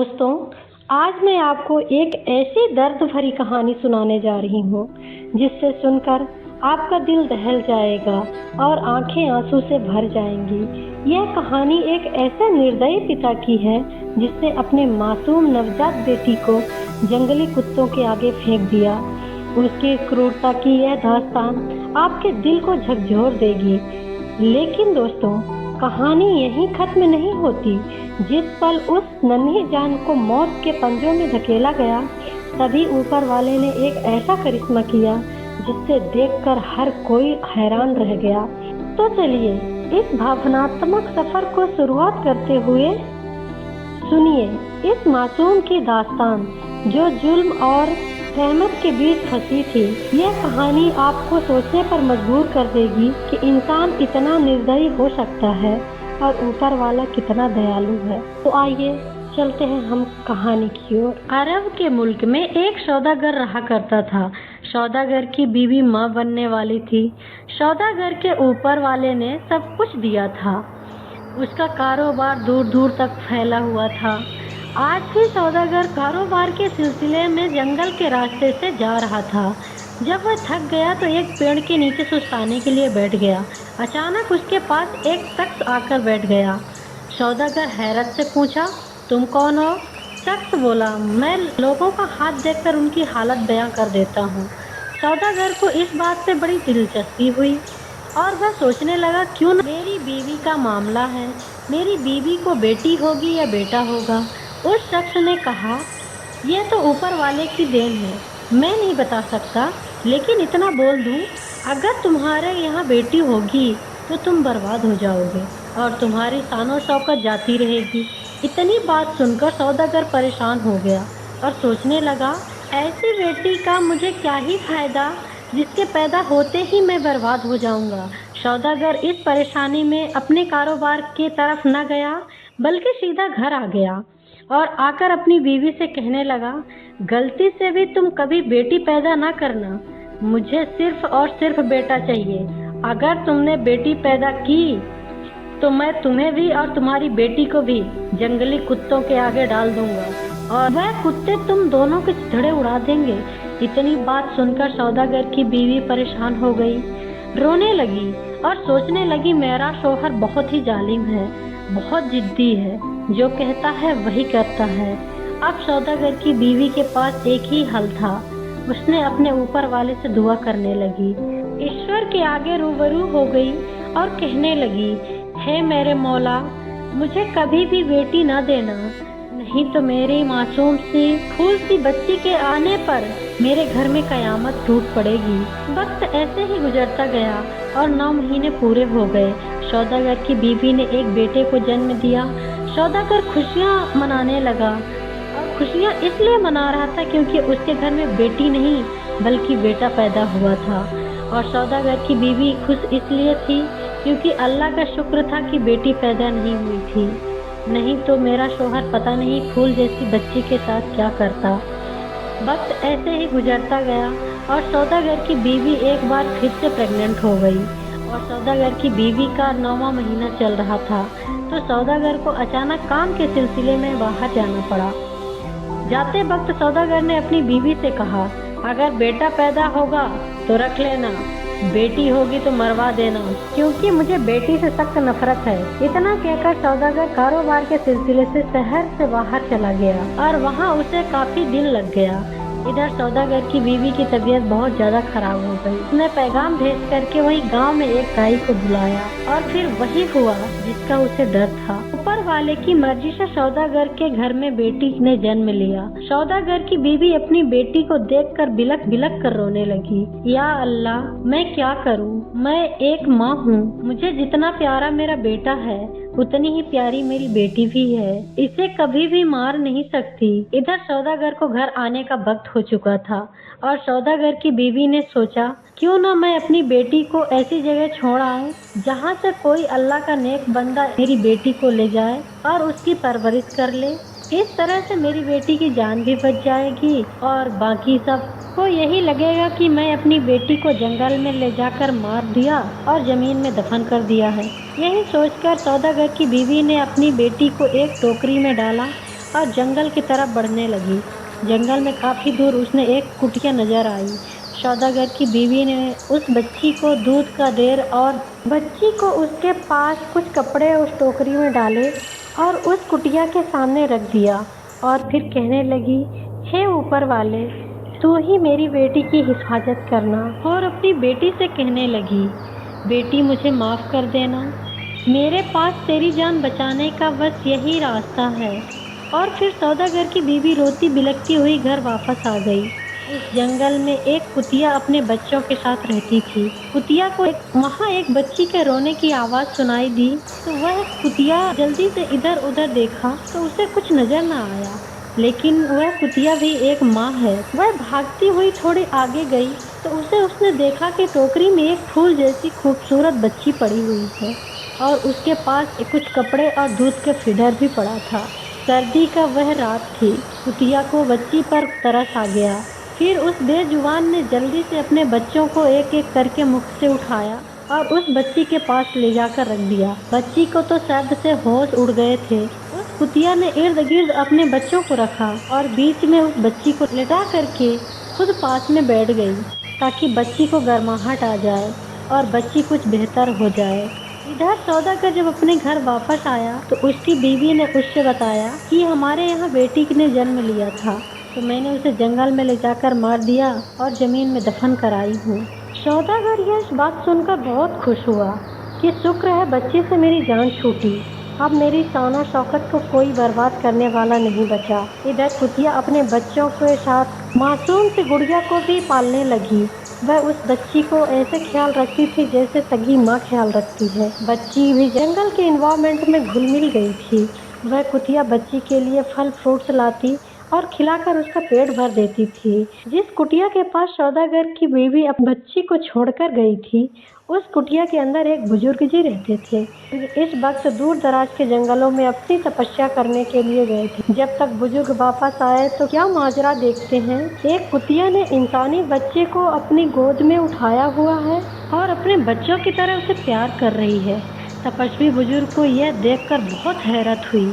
दोस्तों, आज मैं आपको एक ऐसी दर्द भरी कहानी सुनाने जा रही हूँ जिससे सुनकर आपका दिल दहल जाएगा और आंखें आंसू से भर जाएंगी। यह कहानी एक ऐसे निर्दयी पिता की है जिसने अपने मासूम नवजात बेटी को जंगली कुत्तों के आगे फेंक दिया। उसकी क्रूरता की यह दास्तान आपके दिल को झकझोर देगी। लेकिन दोस्तों, कहानी यहीं खत्म नहीं होती। जिस पल उस नन्ही जान को मौत के पंजों में धकेला गया, तभी ऊपर वाले ने एक ऐसा करिश्मा किया जिससे देखकर हर कोई हैरान रह गया। तो चलिए इस भावनात्मक सफर को शुरुआत करते हुए सुनिए इस मासूम की दास्तान जो जुल्म और रहमत के बीच फंसी थी। यह कहानी आपको सोचने पर मजबूर कर देगी कि इंसान इतना निर्दयी हो सकता है और ऊपर वाला कितना दयालु है। तो आइए चलते हैं हम कहानी की ओर। अरब के मुल्क में एक सौदागर रहा करता था। सौदागर की बीवी माँ बनने वाली थी। सौदागर के ऊपर वाले ने सब कुछ दिया था। उसका कारोबार दूर दूर तक फैला हुआ था। आज भी सौदागर कारोबार के सिलसिले में जंगल के रास्ते से जा रहा था। जब वह थक गया तो एक पेड़ के नीचे सुस्ताने के लिए बैठ गया। अचानक उसके पास एक शख्स आकर बैठ गया। सौदागर हैरत से पूछा, तुम कौन हो? शख्स बोला, मैं लोगों का हाथ देखकर उनकी हालत बयां कर देता हूँ। सौदागर को इस बात से बड़ी दिलचस्पी हुई और वह सोचने लगा, क्यों न मेरी बीवी का मामला है, मेरी बीवी को बेटी होगी या बेटा होगा। उस शख्स ने कहा, यह तो ऊपर वाले की देन है, मैं नहीं बता सकता, लेकिन इतना बोल दूं, अगर तुम्हारे यहाँ बेटी होगी तो तुम बर्बाद हो जाओगे और तुम्हारी शानो शौकत जाती रहेगी। इतनी बात सुनकर सौदागर परेशान हो गया और सोचने लगा, ऐसी बेटी का मुझे क्या ही फायदा जिसके पैदा होते ही मैं बर्बाद हो जाऊंगा। सौदागर इस परेशानी में अपने कारोबार की तरफ न गया बल्कि सीधा घर आ गया और आकर अपनी बीवी से कहने लगा, गलती से भी तुम कभी बेटी पैदा ना करना, मुझे सिर्फ और सिर्फ बेटा चाहिए। अगर तुमने बेटी पैदा की तो मैं तुम्हें भी और तुम्हारी बेटी को भी जंगली कुत्तों के आगे डाल दूंगा और वह कुत्ते तुम दोनों के चिथड़े उड़ा देंगे। इतनी बात सुनकर सौदागर की बीवी परेशान हो गई, रोने लगी और सोचने लगी, मेरा शौहर बहुत ही जालिम है, बहुत जिद्दी है, जो कहता है वही करता है। अब सौदागर की बीवी के पास एक ही हल था। उसने अपने ऊपर वाले से दुआ करने लगी, ईश्वर के आगे रूबरू हो गई और कहने लगी, हे मेरे मौला, मुझे कभी भी बेटी न देना, नहीं तो मेरी मासूम सी फूल सी बच्ची के आने पर मेरे घर में कयामत टूट पड़ेगी। वक्त ऐसे ही गुजरता गया और 9 महीने पूरे हो गए। सौदागर की बीवी ने एक बेटे को जन्म दिया। सौदागर खुशियाँ मनाने लगा और खुशियाँ इसलिए मना रहा था क्योंकि उसके घर में बेटी नहीं बल्कि बेटा पैदा हुआ था। और सौदागर की बीवी खुश इसलिए थी क्योंकि अल्लाह का शुक्र था कि बेटी पैदा नहीं हुई थी, नहीं तो मेरा शौहर पता नहीं फूल जैसी बच्ची के साथ क्या करता। वक्त ऐसे ही गुजरता गया और सौदागर की बीवी एक बार फिर से प्रेग्नेंट हो गई और सौदागर की बीवी का 9वां महीना चल रहा था। तो सौदागर को अचानक काम के सिलसिले में बाहर जाना पड़ा। जाते वक्त सौदागर ने अपनी बीवी से कहा, अगर बेटा पैदा होगा तो रख लेना, बेटी होगी तो मरवा देना, क्योंकि मुझे बेटी से सख्त नफरत है। इतना कहकर सौदागर कारोबार के सिलसिले से शहर से बाहर चला गया और वहाँ उसे काफी दिन लग गया। इधर सौदागर की बीवी की तबीयत बहुत ज्यादा खराब हो गई। उसने पैगाम भेज करके वही गांव में एक गाय को बुलाया और फिर वही हुआ जिसका उसे डर था। ऊपर वाले की मर्जी से सौदागर के घर में बेटी ने जन्म लिया। सौदागर की बीवी अपनी बेटी को देखकर बिलक बिलक कर रोने लगी, या अल्लाह, मैं क्या करूं? मैं एक माँ हूँ, मुझे जितना प्यारा मेरा बेटा है उतनी ही प्यारी मेरी बेटी भी है, इसे कभी भी मार नहीं सकती। इधर सौदागर को घर आने का वक्त हो चुका था और सौदागर की बीवी ने सोचा, क्यों ना मैं अपनी बेटी को ऐसी जगह छोड़ आऊं जहां से कोई अल्लाह का नेक बंदा मेरी बेटी को ले जाए और उसकी परवरिश कर ले। इस तरह से मेरी बेटी की जान भी बच जाएगी और बाकी सब को यही लगेगा कि मैं अपनी बेटी को जंगल में ले जाकर मार दिया और जमीन में दफन कर दिया है। यही सोचकर सौदागर की बीवी ने अपनी बेटी को एक टोकरी में डाला और जंगल की तरफ बढ़ने लगी। जंगल में काफ़ी दूर उसने एक कुटिया नजर आई। सौदागर की बीवी ने उस बच्ची को दूध का देर और बच्ची को उसके पास कुछ कपड़े उस टोकरी में डाले और उस कुटिया के सामने रख दिया और फिर कहने लगी, हे ऊपर वाले, तू ही मेरी बेटी की हिफाजत करना। और अपनी बेटी से कहने लगी, बेटी मुझे माफ़ कर देना, मेरे पास तेरी जान बचाने का बस यही रास्ता है। और फिर सौदागर की बीवी रोती बिलखती हुई घर वापस आ गई। उस जंगल में एक कुतिया अपने बच्चों के साथ रहती थी। कुतिया को वहाँ एक बच्ची के रोने की आवाज़ सुनाई दी तो वह कुतिया जल्दी से इधर उधर देखा तो उसे कुछ नज़र न आया, लेकिन वह कुतिया भी एक माँ है। वह भागती हुई थोड़ी आगे गई तो उसने देखा कि टोकरी में एक फूल जैसी खूबसूरत बच्ची पड़ी हुई है और उसके पास कुछ कपड़े और दूध का फीडर भी पड़ा था। सर्दी का वह रात थी। कुतिया को बच्ची पर तरस आ गया। फिर उस बेजुबान ने जल्दी से अपने बच्चों को एक एक करके मुख से उठाया और उस बच्ची के पास ले जाकर रख दिया। बच्ची को तो शब्द से होश उड़ गए थे। उस कुतिया ने इर्द गिर्द अपने बच्चों को रखा और बीच में उस बच्ची को लेटा करके खुद पास में बैठ गई ताकि बच्ची को गर्माहट आ जाए और बच्ची कुछ बेहतर हो जाए। इधर सौदागर जब अपने घर वापस आया तो उसकी बीवी ने उससे बताया कि हमारे यहाँ बेटी ने जन्म लिया था तो मैंने उसे जंगल में ले जाकर मार दिया और ज़मीन में दफन कराई हूँ। सौदागर यह बात सुनकर बहुत खुश हुआ कि शुक्र है बच्चे से मेरी जान छूटी। अब मेरी शान और शौकत को कोई बर्बाद करने वाला नहीं बचा। इधर कुतिया अपने बच्चों के साथ मासूम सी गुड़िया को भी पालने लगी। वह उस बच्ची को ऐसे ख्याल रखती थी जैसे सगी माँ ख्याल रखती है। बच्ची भी जंगल के एनवायरनमेंट में घुल मिल गई थी। वह कुतिया बच्ची के लिए फल फ्रूट्स लाती और खिलाकर उसका पेट भर देती थी। जिस कुटिया के पास सौदागर की बीवी अपनी बच्ची को छोड़कर गई थी उस कुटिया के अंदर एक बुजुर्ग जी रहते थे। इस वक्त दूर दराज के जंगलों में अपनी तपस्या करने के लिए गए थे। जब तक बुजुर्ग वापस आए तो क्या माजरा देखते हैं। एक कुतिया ने इंसानी बच्चे को अपनी गोद में उठाया हुआ है और अपने बच्चों की तरह उसे प्यार कर रही है। तपस्वी बुजुर्ग को यह देखकर बहुत हैरत हुई।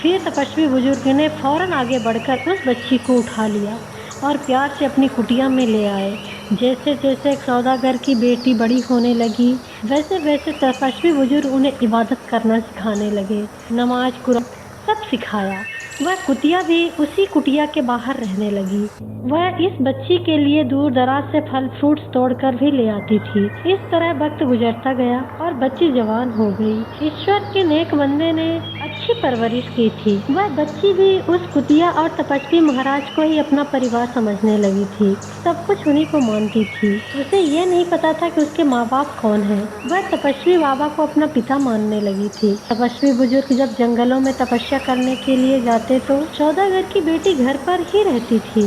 फिर तपस्वी बुजुर्ग ने फौरन आगे बढ़कर उस बच्ची को उठा लिया और प्यार से अपनी कुटिया में ले आए। जैसे जैसे सौदागर की बेटी बड़ी होने लगी वैसे वैसे तपस्वी बुजुर्ग उन्हें इबादत करना सिखाने लगे। नमाज कुरान सब सिखाया। वह कुतिया भी उसी कुटिया के बाहर रहने लगी। वह इस बच्ची के लिए दूर दराज से फल फ्रूट्स तोड़कर भी ले आती थी। इस तरह वक्त गुजरता गया और बच्ची जवान हो गई। ईश्वर के नेक बंदे ने अच्छी परवरिश की थी। वह बच्ची भी उस कुतिया और तपस्वी महाराज को ही अपना परिवार समझने लगी थी। सब कुछ उन्हीं को मानती थी। उसे यह नहीं पता था कि उसके माँ बाप कौन है। वह तपस्वी बाबा को अपना पिता मानने लगी थी। तपस्वी बुजुर्ग जब जंगलों में तपस्या करने के लिए जाते तो सौदागर की बेटी घर पर ही रहती थी,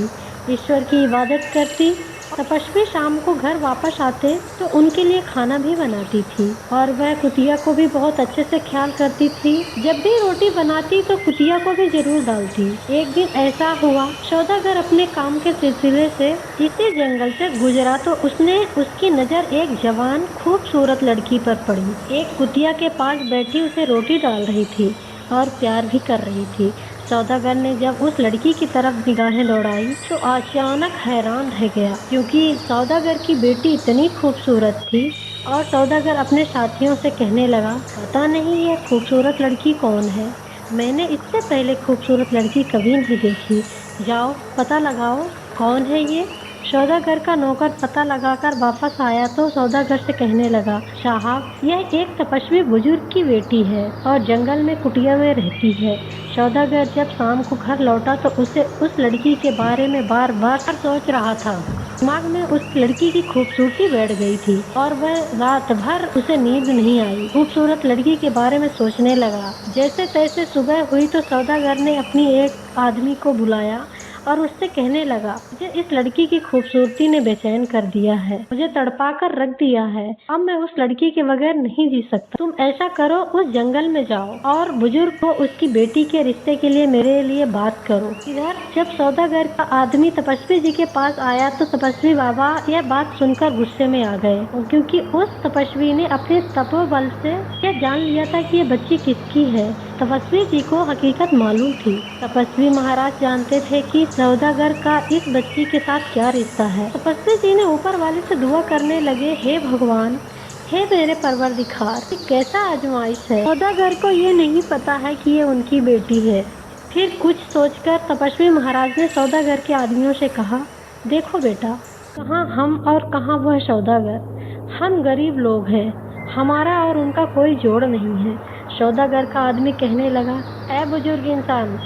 ईश्वर की इबादत करती। तपस्वी शाम को घर वापस आते तो उनके लिए खाना भी बनाती थी और वह कुतिया को भी बहुत अच्छे से ख्याल करती थी। जब भी रोटी बनाती तो कुतिया को भी जरूर डालती। एक दिन ऐसा हुआ, सौदागर अपने काम के सिलसिले से इसी जंगल से गुजरा तो उसकी नज़र एक जवान खूबसूरत लड़की पर पड़ी। एक कुतिया के पास बैठी उसे रोटी डाल रही थी और प्यार भी कर रही थी। सौदागर ने जब उस लड़की की तरफ निगाहें दौड़ाई तो अचानक हैरान रह गया क्योंकि सौदागर की बेटी इतनी खूबसूरत थी। और सौदागर अपने साथियों से कहने लगा, पता नहीं यह खूबसूरत लड़की कौन है। मैंने इससे पहले खूबसूरत लड़की कभी नहीं देखी। जाओ पता लगाओ कौन है ये। सौदागर का नौकर पता लगाकर वापस आया तो सौदागर से कहने लगा, साहब यह एक तपस्वी बुजुर्ग की बेटी है और जंगल में कुटिया में रहती है। सौदागर जब शाम को घर लौटा तो उसे उस लड़की के बारे में बार बार सोच रहा था। दिमाग में उस लड़की की खूबसूरती बैठ गई थी और वह रात भर उसे नींद नहीं आई। खूबसूरत लड़की के बारे में सोचने लगा। जैसे तैसे सुबह हुई तो सौदागर ने अपनी एक आदमी को बुलाया और उससे कहने लगा, मुझे इस लड़की की खूबसूरती ने बेचैन कर दिया है, मुझे तड़पा कर रख दिया है, अब मैं उस लड़की के बगैर नहीं जी सकता। तुम ऐसा करो, उस जंगल में जाओ और बुजुर्ग को उसकी बेटी के रिश्ते के लिए मेरे लिए बात करो। इधर जब सौदागर का आदमी तपस्वी जी के पास आया तो तपस्वी बाबा यह बात सुनकर गुस्से में आ गए, क्योंकि उस तपस्वी ने अपने तपोबल से यह जान लिया था कि यह बच्ची किसकी है। तपस्वी जी को हकीकत मालूम थी। तपस्वी महाराज जानते थे कि सौदागर का इस बच्ची के साथ क्या रिश्ता है। तपस्वी जी ने ऊपर वाले से दुआ करने लगे, हे भगवान, हे मेरे परवरदिगार, ये कैसा आजमाइश है। सौदागर को ये नहीं पता है कि ये उनकी बेटी है। फिर कुछ सोचकर तपस्वी महाराज ने सौदागर के आदमियों से कहा, देखो बेटा, कहाँ हम और कहाँ वह सौदागर। हम गरीब लोग हैं, हमारा और उनका कोई जोड़ नहीं है। सौदागर का आदमी कहने लगा, ऐ बुजुर्ग इंसान,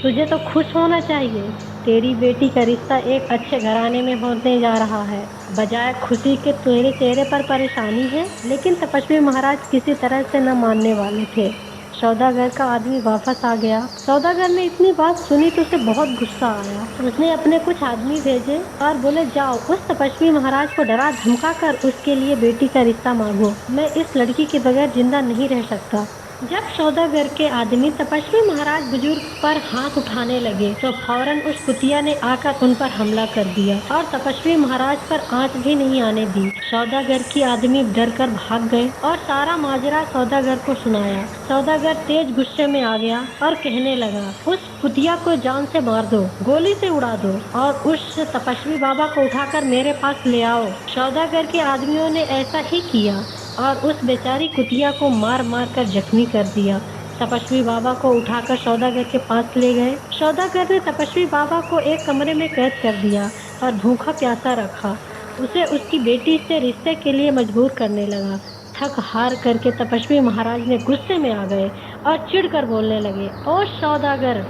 तुझे तो खुश होना चाहिए। तेरी बेटी का रिश्ता एक अच्छे घराने में होने जा रहा है, बजाय खुशी के तेरे चेहरे पर परेशानी है। लेकिन तपस्वी महाराज किसी तरह से न मानने वाले थे। सौदागर का आदमी वापस आ गया। सौदागर ने इतनी बात सुनी तो उसे बहुत गुस्सा आया। उसने अपने कुछ आदमी भेजे और बोले, जाओ उस तपस्वी महाराज को डरा धमका कर उसके लिए बेटी का रिश्ता मांगो। मैं इस लड़की के बगैर जिंदा नहीं रह सकता। जब सौदागर के आदमी तपस्वी महाराज बुजुर्ग पर हाथ उठाने लगे तो फौरन उस कुतिया ने आकर उन पर हमला कर दिया और तपस्वी महाराज पर आंच भी नहीं आने दी। सौदागर की आदमी डर कर भाग गए और सारा माजरा सौदागर को सुनाया। सौदागर तेज गुस्से में आ गया और कहने लगा, उस कुतिया को जान से मार दो, गोली से उड़ा दो और उस तपस्वी बाबा को उठाकर मेरे पास ले आओ। सौदागर के आदमियों ने ऐसा ही किया और उस बेचारी कुतिया को मार मार कर जख्मी कर दिया। तपस्वी बाबा को उठाकर सौदागर के पास ले गए। सौदागर ने तपस्वी बाबा को एक कमरे में कैद कर दिया और भूखा प्यासा रखा। उसे उसकी बेटी से रिश्ते के लिए मजबूर करने लगा। थक हार करके तपस्वी महाराज ने गुस्से में आ गए और चिढ़कर बोलने लगे, ओ सौदागर,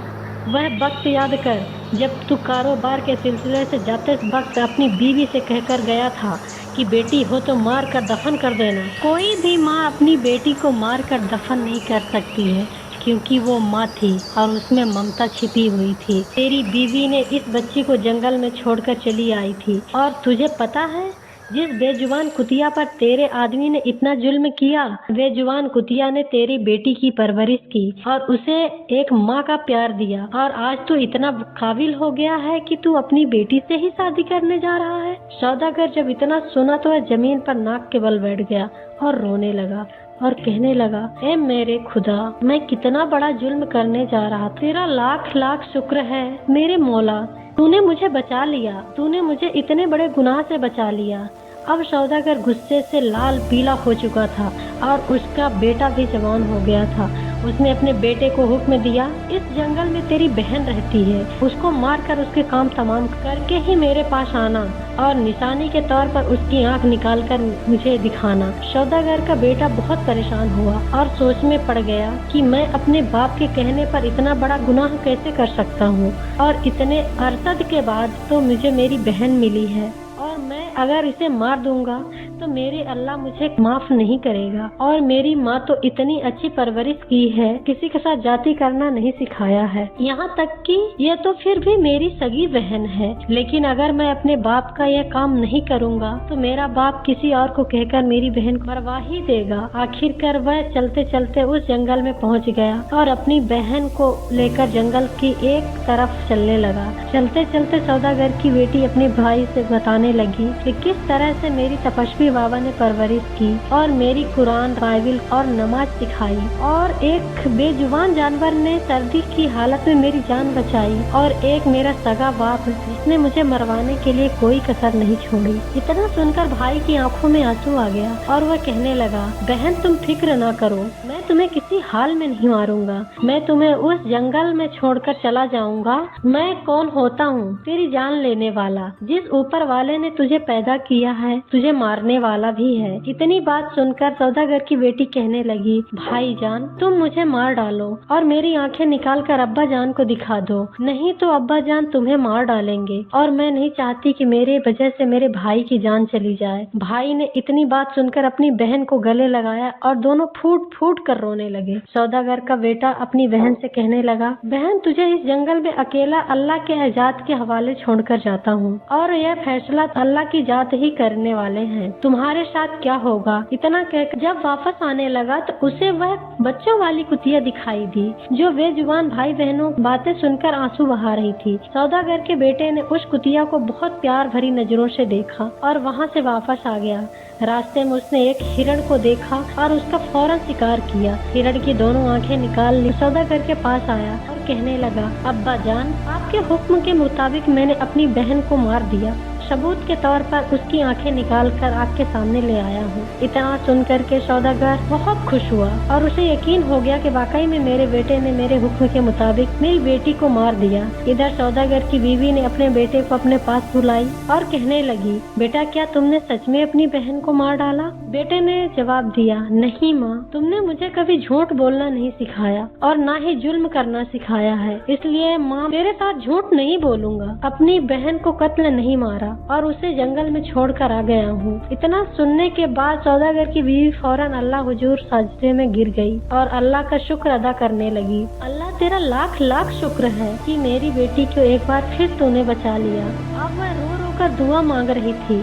वह वक्त याद कर जब तू कारोबार के सिलसिले से जाते वक्त अपनी बीवी से कहकर गया था कि बेटी हो तो मार कर दफन कर देना। कोई भी माँ अपनी बेटी को मार कर दफन नहीं कर सकती है, क्योंकि वो माँ थी और उसमें ममता छिपी हुई थी। तेरी बीवी ने इस बच्ची को जंगल में छोड़कर चली आई थी और तुझे पता है, जिस बेजुबान कुतिया पर तेरे आदमी ने इतना जुल्म किया, बेजुबान कुतिया ने तेरी बेटी की परवरिश की और उसे एक माँ का प्यार दिया और आज तू इतना काबिल हो गया है कि तू अपनी बेटी से ही शादी करने जा रहा है। सौदागर जब इतना सुना तो वह जमीन पर नाक के बल बैठ गया और रोने लगा और कहने लगा, ए मेरे खुदा, मैं कितना बड़ा जुल्म करने जा रहा। तेरा लाख लाख शुक्र है मेरे मौला, तूने मुझे बचा लिया, तूने मुझे इतने बड़े गुनाह से बचा लिया। अब सौदागर गुस्से से लाल पीला हो चुका था और उसका बेटा भी जवान हो गया था। उसने अपने बेटे को हुक्म दिया, इस जंगल में तेरी बहन रहती है, उसको मार कर उसके काम तमाम करके ही मेरे पास आना और निशानी के तौर पर उसकी आंख निकाल कर मुझे दिखाना। सौदागर का बेटा बहुत परेशान हुआ और सोच में पड़ गया कि मैं अपने बाप के कहने पर इतना बड़ा गुनाह कैसे कर सकता हूँ और इतने अरसद के बाद तो मुझे मेरी बहन मिली है और मैं अगर इसे मार दूंगा तो मेरे अल्लाह मुझे माफ नहीं करेगा। और मेरी माँ तो इतनी अच्छी परवरिश की है, किसी के साथ जाति करना नहीं सिखाया है, यहाँ तक कि ये तो फिर भी मेरी सगी बहन है। लेकिन अगर मैं अपने बाप का यह काम नहीं करूँगा तो मेरा बाप किसी और को कहकर मेरी बहन को मरवा ही देगा। आखिरकार वह चलते चलते उस जंगल में पहुँच गया और अपनी बहन को लेकर जंगल की एक तरफ चलने लगा। चलते चलते सौदागर की बेटी अपने भाई से बताने लगी कि किस तरह से मेरी तपस्वी बाबा ने परवरिश की और मेरी कुरान, बाइबिल और नमाज सिखाई और एक बेजुबान जानवर ने सर्दी की हालत में मेरी जान बचाई और एक मेरा सगा बाप जिसने मुझे मरवाने के लिए कोई कसर नहीं छोड़ी। इतना सुनकर भाई की आंखों में आंसू आ गया और वह कहने लगा, बहन तुम फिक्र ना करो, मैं तुम्हें किसी हाल में नहीं मारूंगा, मैं तुम्हें उस जंगल में छोड़कर चला जाऊंगा। मैं कौन होता हूँ? तेरी जान लेने वाला, जिस ऊपर वाले ने तुझे पैदा किया है, तुझे मारने वाला भी है। इतनी बात सुनकर सौदागर की बेटी कहने लगी, भाई जान तुम मुझे मार डालो और मेरी आंखें निकाल कर अब्बा जान को दिखा दो, नहीं तो अब्बा जान तुम्हें मार डालेंगे और मैं नहीं चाहती कि मेरे वजह से मेरे भाई की जान चली जाए। भाई ने इतनी बात सुनकर अपनी बहन को गले लगाया और दोनों फूट फूट कर कर रोने लगे। सौदागर का बेटा अपनी बहन से कहने लगा, बहन तुझे इस जंगल में अकेला अल्लाह के इजाज़त के हवाले छोड़कर जाता हूँ और यह फैसला अल्लाह की जात ही करने वाले हैं, तुम्हारे साथ क्या होगा। इतना कहकर जब वापस आने लगा तो उसे वह बच्चों वाली कुतिया दिखाई दी जो बेजुबान भाई बहनों बातें सुनकर आंसू बहा रही थी। सौदागर के बेटे ने उस कुतिया को बहुत प्यार भरी नजरों से देखा और वहाँ से वापस आ गया। रास्ते में उसने एक हिरण को देखा और उसका फौरन शिकार किया। हिरण की दोनों आंखें निकाल ली। सौदागर के पास आया और कहने लगा, अब्बा जान, आपके हुक्म के मुताबिक मैंने अपनी बहन को मार दिया। सबूत के तौर पर उसकी आंखें निकालकर आपके सामने ले आया हूँ। इतना सुनकर के सौदागर बहुत खुश हुआ और उसे यकीन हो गया कि वाकई में मेरे बेटे ने मेरे हुक्म के मुताबिक मेरी बेटी को मार दिया। इधर सौदागर की बीवी ने अपने बेटे को अपने पास बुलाई और कहने लगी, बेटा क्या तुमने सच में अपनी बहन को मार डाला? बेटे ने जवाब दिया, नहीं माँ, तुमने मुझे कभी झूठ बोलना नहीं सिखाया और ना ही जुल्म करना सिखाया है, इसलिए माँ तेरे साथ झूठ नहीं बोलूंगा। अपनी बहन को कत्ल नहीं मारा और उसे जंगल में छोड़कर आ गया हूँ। इतना सुनने के बाद सौदागर की बीवी फौरन अल्लाह हुजूर सजदे में गिर गई और अल्लाह का शुक्र अदा करने लगी। अल्लाह तेरा लाख लाख शुक्र है कि मेरी बेटी को एक बार फिर तूने बचा लिया। अब वह रो रो कर दुआ मांग रही थी,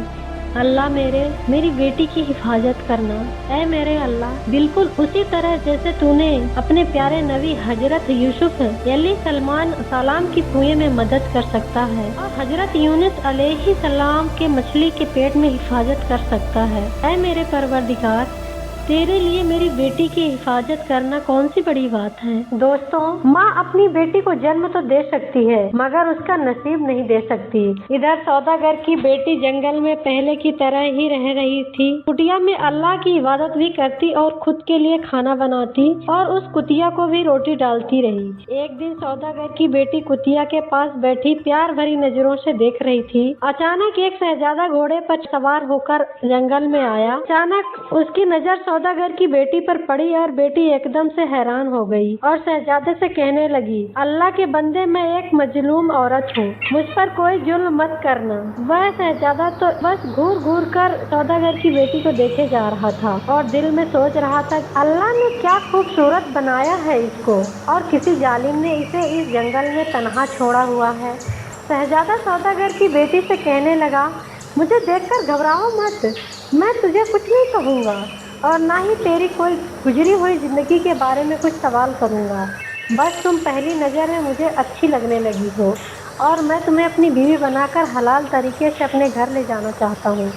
अल्लाह मेरी बेटी की हिफाजत करना। ऐ मेरे अल्लाह, बिल्कुल उसी तरह जैसे तूने अपने प्यारे नबी हजरत यूसुफ सलमान सलाम की कुएं में मदद कर सकता है और हजरत यूनुस अलैहि सलाम के मछली के पेट में हिफाजत कर सकता है। ऐ मेरे परवरदिगार, तेरे लिए मेरी बेटी की हिफाजत करना कौन सी बड़ी बात है। दोस्तों, माँ अपनी बेटी को जन्म तो दे सकती है मगर उसका नसीब नहीं दे सकती। इधर सौदागर की बेटी जंगल में पहले की तरह ही रह रही थी। कुटिया में अल्लाह की इबादत भी करती और खुद के लिए खाना बनाती और उस कुतिया को भी रोटी डालती रही। एक दिन सौदागर की बेटी कुतिया के पास बैठी प्यार भरी नजरों से देख रही थी। अचानक एक शहजादा घोड़े पर सवार होकर जंगल में आया। अचानक उसकी नजर सौदागर की बेटी पर पड़ी और बेटी एकदम से हैरान हो गई और शहजादे से कहने लगी, अल्लाह के बंदे, मैं एक मजलूम औरत हूँ, मुझ पर कोई जुल्म मत करना। वह शहजादा तो बस घूर घूर कर सौदागर की बेटी को देखे जा रहा था और दिल में सोच रहा था, अल्लाह ने क्या खूबसूरत बनाया है इसको और किसी जालिम ने इसे इस जंगल में तन्हा छोड़ा हुआ है। शहजादा सौदागर की बेटी से कहने लगा, मुझे देखकर घबराओ मत, मैं तुझे कुछ नहीं कहूँगा और ना ही तेरी कोई गुजरी हुई जिंदगी के बारे में कुछ सवाल करूँगा। बस तुम पहली नज़र में मुझे अच्छी लगने लगी हो और मैं तुम्हें अपनी बीवी बनाकर हलाल तरीके से अपने घर ले जाना चाहता हूँ।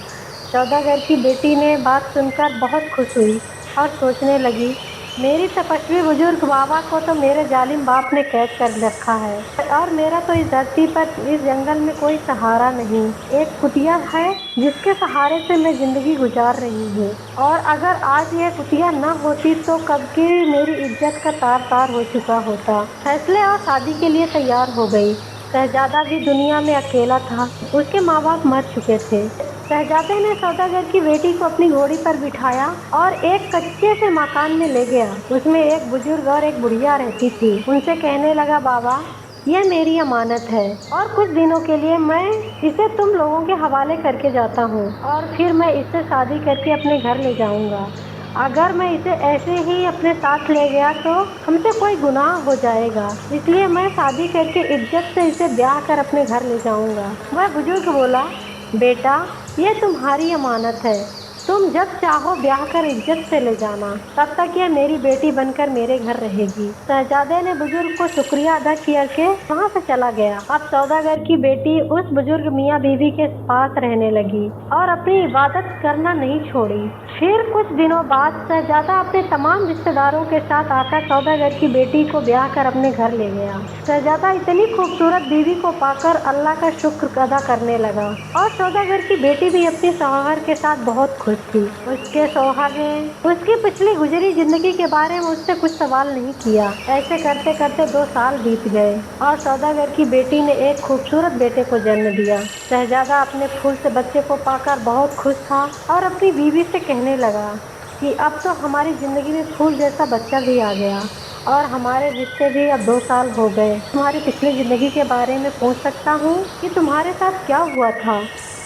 सौदागर की बेटी ने बात सुनकर बहुत खुश हुई और सोचने लगी, मेरी तपस्वी बुजुर्ग बाबा को तो मेरे जालिम बाप ने कैद कर रखा है और मेरा तो इस धरती पर इस जंगल में कोई सहारा नहीं। एक कुतिया है जिसके सहारे से मैं जिंदगी गुजार रही हूँ और अगर आज ये कुतिया न होती तो कब की मेरी इज्जत का तार तार हो चुका होता। फैसले और शादी के लिए तैयार हो गई। शहजादा भी दुनिया में अकेला था, उसके माँ बाप मर चुके थे। शहजादे ने सौदागर की बेटी को अपनी घोड़ी पर बिठाया और एक कच्चे से मकान में ले गया। उसमें एक बुजुर्ग और एक बुढ़िया रहती थी। उनसे कहने लगा, बाबा यह मेरी अमानत है और कुछ दिनों के लिए मैं इसे तुम लोगों के हवाले करके जाता हूँ और फिर मैं इससे शादी करके अपने घर ले जाऊँगा। अगर मैं इसे ऐसे ही अपने साथ ले गया तो हमसे कोई गुनाह हो जाएगा, इसलिए मैं शादी करके इज्जत से इसे ब्याह कर अपने घर ले जाऊँगा। वह बुजुर्ग बोला, बेटा ये तुम्हारी अमानत है, तुम जब चाहो ब्याह कर इज्जत से ले जाना, तब तक ये मेरी बेटी बनकर मेरे घर रहेगी। शहजादे ने बुजुर्ग को शुक्रिया अदा किया के वहाँ से चला गया। अब सौदागर की बेटी उस बुजुर्ग मियाँ बीवी के पास रहने लगी और अपनी इबादत करना नहीं छोड़ी। फिर कुछ दिनों बाद शहजादा अपने तमाम रिश्तेदारों के साथ आकर सौदागर की बेटी को ब्याह कर अपने घर ले गया। शहजादा इतनी खूबसूरत बीवी को पाकर अल्लाह का शुक्र अदा करने लगा और सौदागर की बेटी भी अपने शौहर के साथ बहुत खुश थी। उसके शौहर ने उसकी पिछली गुजरी जिंदगी के बारे में उससे कुछ सवाल नहीं किया। ऐसे करते करते 2 साल बीत गए और सौदागर की बेटी ने एक खूबसूरत बेटे को जन्म दिया। शहजादा अपने फूल से बच्चे को पाकर बहुत खुश था और अपनी बीवी से कहने लगा कि अब तो हमारी ज़िंदगी में फूल जैसा बच्चा भी आ गया और हमारे रिश्ते भी अब 2 साल हो गए। तुम्हारी पिछली ज़िंदगी के बारे में पूछ सकता हूँ कि तुम्हारे साथ क्या हुआ था?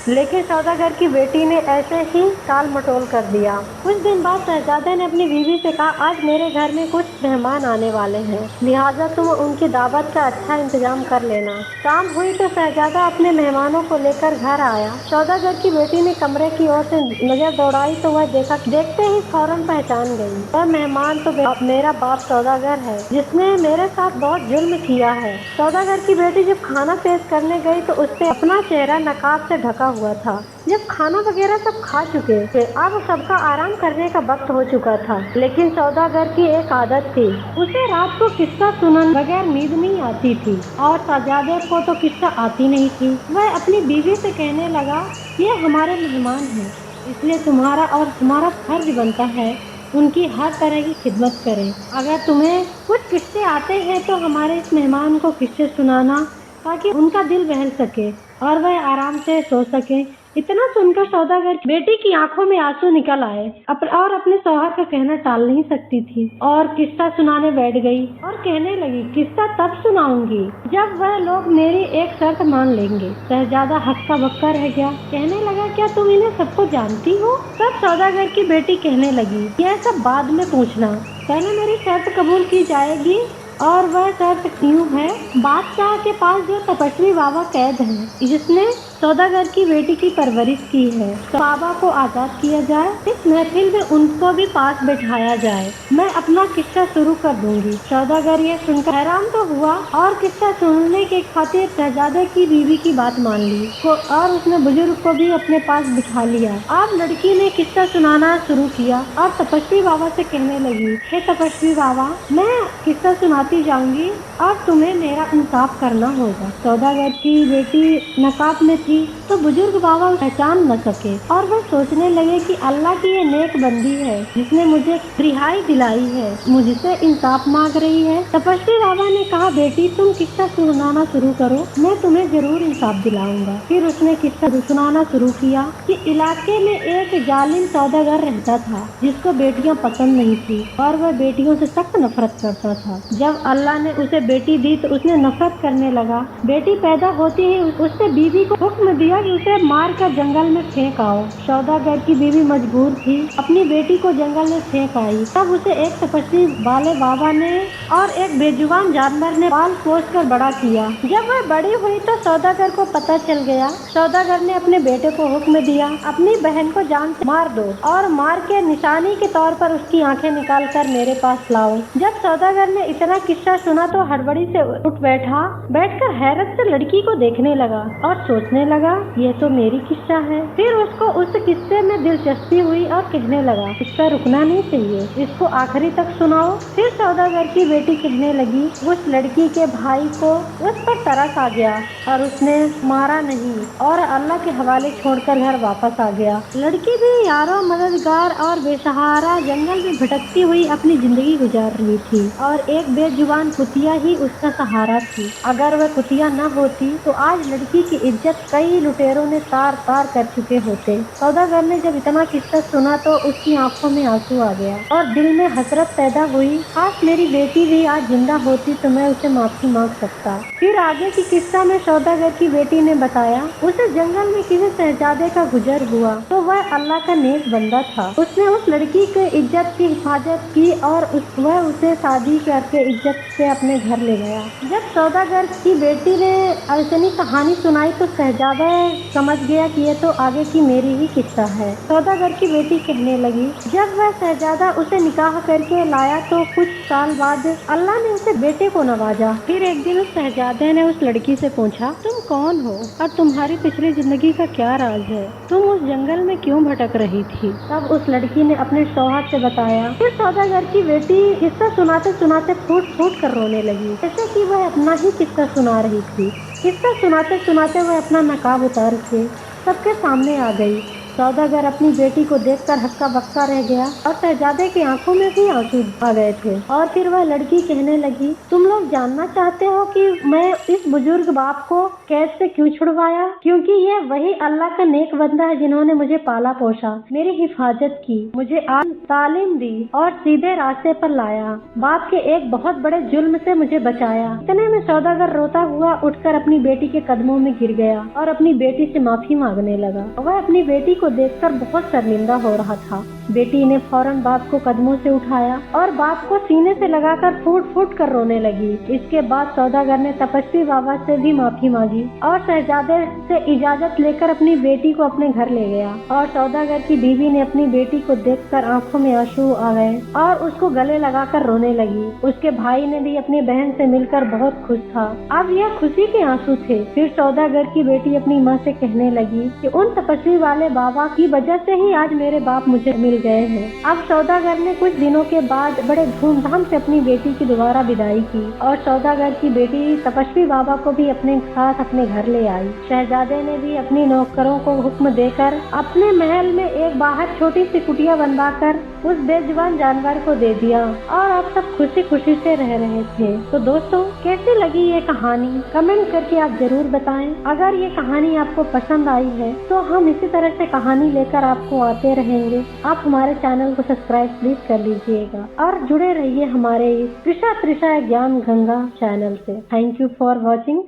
लेकिन सौदागर की बेटी ने ऐसे ही टाल मटोल कर दिया। कुछ दिन बाद शहजादे ने अपनी बीवी से कहा, आज मेरे घर में कुछ मेहमान आने वाले हैं, लिहाजा तुम उनकी दावत का अच्छा इंतजाम कर लेना। शाम हुई तो शहजादा अपने मेहमानों को लेकर घर आया। सौदागर की बेटी ने कमरे की ओर से नजर दौड़ाई तो वह देखते ही फौरन पहचान गई। वह मेहमान तो मेरा बाप सौदागर है, जिसने मेरे साथ बहुत जुल्म किया है। सौदागर की बेटी जब खाना पेश करने गई तो उससे अपना चेहरा नकाब से ढका हुआ था। जब खाना वगैरह सब खा चुके थे, अब सबका आराम करने का वक्त हो चुका था, लेकिन सौदागर की एक आदत थी, उसे रात को किस्सा सुनने बगैर नींद नहीं आती थी और शहजादे को तो किस्सा आती नहीं थी। वह अपनी बीवी से कहने लगा, ये हमारे मेहमान हैं, इसलिए तुम्हारा और हमारा फर्ज बनता है उनकी हर तरह की खिदमत करें। अगर तुम्हें कुछ किस्से आते हैं तो हमारे इस मेहमान को किस्से सुनाना, ताकि उनका दिल बहल सके और वह आराम से सो सके। इतना सुनकर सौदागर की बेटी की आंखों में आंसू निकल आए और अपने शौहर का कहना टाल नहीं सकती थी और किस्सा सुनाने बैठ गई और कहने लगी, किस्सा तब सुनाऊंगी जब वह लोग मेरी एक शर्त मान लेंगे। शहजादा हक्का बक्का रह गया, कहने लगा, क्या तुम इन्हें सबको जानती हो? तब सौदागर की बेटी कहने लगी, यह सब बाद में पूछना, पहले मेरी शर्त कबूल की जाएगी। और वह शर्त यूं है, बादशाह के पास जो तपस्वी बाबा कैद है, जिसने सौदागर की बेटी की परवरिश की है, तो बाबा को आजाद किया जाए। इस महफिल में उनको भी पास बैठाया जाए। मैं अपना किस्सा शुरू कर दूंगी। सौदागर ये सुनकर हैरान तो हुआ और किस्सा सुनने के खातिर शहजादे की बीवी की बात मान ली और उसने बुजुर्ग को भी अपने पास बिठा लिया। अब लड़की ने किस्सा सुनाना शुरू किया और तपस्वी बाबा से कहने लगी, हे तपस्वी बाबा, मैं किस्सा सुनाती जाऊंगी और तुम्हें मेरा इंसाफ करना होगा। सौदागर की बेटी नकाब में थी तो बुजुर्ग बाबा पहचान न सके और वह सोचने लगे कि अल्लाह की ये नेक बंदी है जिसने मुझे रिहाई दिलाई है, मुझसे इंसाफ मांग रही है। तपस्वी बाबा ने कहा, बेटी तुम किस्सा सुनाना शुरू करो, मैं तुम्हें जरूर इंसाफ दिलाऊंगा। फिर उसने किस्सा सुनाना शुरू किया कि इलाके में एक जालिम सौदागर रहता था जिसको बेटियां पसंद नहीं थी और वह बेटियों से सख्त नफरत करता था। जब अल्लाह ने उसे बेटी दी तो उसने नफरत करने लगा। बेटी पैदा होती ही उसने बीवी को हुक्म दिया कि उसे मार कर जंगल में फेंक आओ। सौदागर की बीवी मजबूर थी, अपनी बेटी को जंगल में फेंक आई। तब उसे एक तपस्वी वाले बाबा ने और एक बेजुबान जानवर ने पाल पोस कर बड़ा किया। जब वह बड़ी हुई तो सौदागर को पता चल गया। सौदागर ने अपने बेटे को हुक्म दिया, अपनी बहन को जान से मार दो और मार के निशानी के तौर पर उसकी आंखें निकाल कर मेरे पास लाओ। जब सौदागर ने इतना किस्सा सुना तो हड़बड़ी से उठ बैठकर हैरत से लड़की को देखने लगा और सोचने लगा, ये तो मेरी किस्सा है। फिर उसको उस किस्से में दिलचस्पी हुई और कहने लगा, इसका रुकना नहीं चाहिए, इसको आखिरी तक सुनाओ। फिर सौदागर की बेटी कहने लगी, उस लड़की के भाई को उस पर तरस आ गया और उसने मारा नहीं और अल्लाह के हवाले छोड़कर घर वापस आ गया। लड़की भी यारो मददगार और बेसहारा जंगल में भटकती हुई अपनी जिंदगी गुजार रही थी और एक बेजुबान कुतिया ही उसका सहारा थी। अगर वह कुतिया न होती तो आज लड़की की इज्जत कई लुटेरों ने तार तार कर चुके होते। सौदागर ने जब इतना किस्सा सुना तो उसकी आंखों में आंसू आ गया और दिल में हसरत पैदा हुई, काश मेरी बेटी भी आज जिंदा होती तो मैं उसे माफी मांग सकता। फिर आगे की किस्सा में सौदागर की बेटी ने बताया, उसे जंगल में किसी शहजादे का गुजर हुआ तो वह अल्लाह का नेक बंदा था। उसने उस लड़की के इज्जत की हिफाजत की और वह उसे शादी करके इज्जत से अपने घर ले गया। जब सौदागर की बेटी ने ऐसी कहानी सुनाई तो शहजादा समझ गया कि ये तो आगे की मेरी ही किस्सा है। सौदागर की बेटी कहने लगी, जब वह शहजादा उसे निकाह करके लाया तो कुछ साल बाद अल्लाह ने उसे बेटे को नवाजा। फिर एक दिन उस शहजादे ने उस लड़की से पूछा, तुम कौन हो और तुम्हारी पिछली जिंदगी का क्या राज है? तुम उस जंगल में क्यों भटक रही थी? तब उस लड़की ने अपने शौहर से बताया। फिर सौदागर की बेटी किस्सा सुनाते सुनाते फूट फूट कर रोने लगी, जैसे कि वह अपना ही किस्सा सुना रही थी। किस्सा सुनाते सुनाते वह अपना नकाब उतार के सबके सामने आ गई सौदागर अपनी बेटी को देखकर हक्का बक्का रह गया और शहजादे की आंखों में भी आंसू आ गए थे। और फिर वह लड़की कहने लगी, तुम लोग जानना चाहते हो कि मैं इस बुजुर्ग बाप को कैद से क्यों छुड़वाया? क्योंकि ये वही अल्लाह का नेक बंदा है जिन्होंने मुझे पाला पोसा, मेरी हिफाजत की, मुझे तालीम दी और सीधे रास्ते पर लाया, बाप के एक बहुत बड़े जुल्म से मुझे बचाया। इतने में सौदागर रोता हुआ उठकर अपनी बेटी के कदमों में गिर गया और अपनी बेटी से माफी मांगने लगा। वह अपनी बेटी को देखकर बहुत शर्मिंदा हो रहा था। बेटी ने फौरन बाप को कदमों से उठाया और बाप को सीने से लगाकर फूट फूट कर रोने लगी। इसके बाद सौदागर ने तपस्वी बाबा से भी माफी मांगी और शहजादे से इजाजत लेकर अपनी बेटी को अपने घर ले गया। और सौदागर की बीवी ने अपनी बेटी को देखकर आंखों में आंसू आ गए और उसको गले लगाकर रोने लगी। उसके भाई ने भी अपनी बहन से मिलकर बहुत खुश था। अब यह खुशी के आंसू थे। फिर सौदागर की बेटी अपनी माँ से कहने लगी कि उन तपस्वी वाले बाबा की वजह से ही आज मेरे बाप मुझे मिल गए हैं। अब सौदागर ने कुछ दिनों के बाद बड़े धूमधाम से अपनी बेटी की दोबारा विदाई की और सौदागर की बेटी तपस्वी बाबा को भी अपने साथ अपने घर ले आई। शहजादे ने भी अपनी नौकरों को हुक्म देकर अपने महल में एक बाहर छोटी सी कुटिया बनवाकर उस बेजुबान जानवर को दे दिया और अब सब खुशी खुशी से रह रहे थे। तो दोस्तों, कैसी लगी ये कहानी? कमेंट करके आप जरूर बताएं। अगर ये कहानी आपको पसंद आई है तो हम इसी तरह से कहानी लेकर आपको आते रहेंगे। आप हमारे चैनल को सब्सक्राइब प्लीज कर लीजिएगा और जुड़े रहिए हमारे इस कृषा तृषा ज्ञान गंगा चैनल से। Thank you for watching.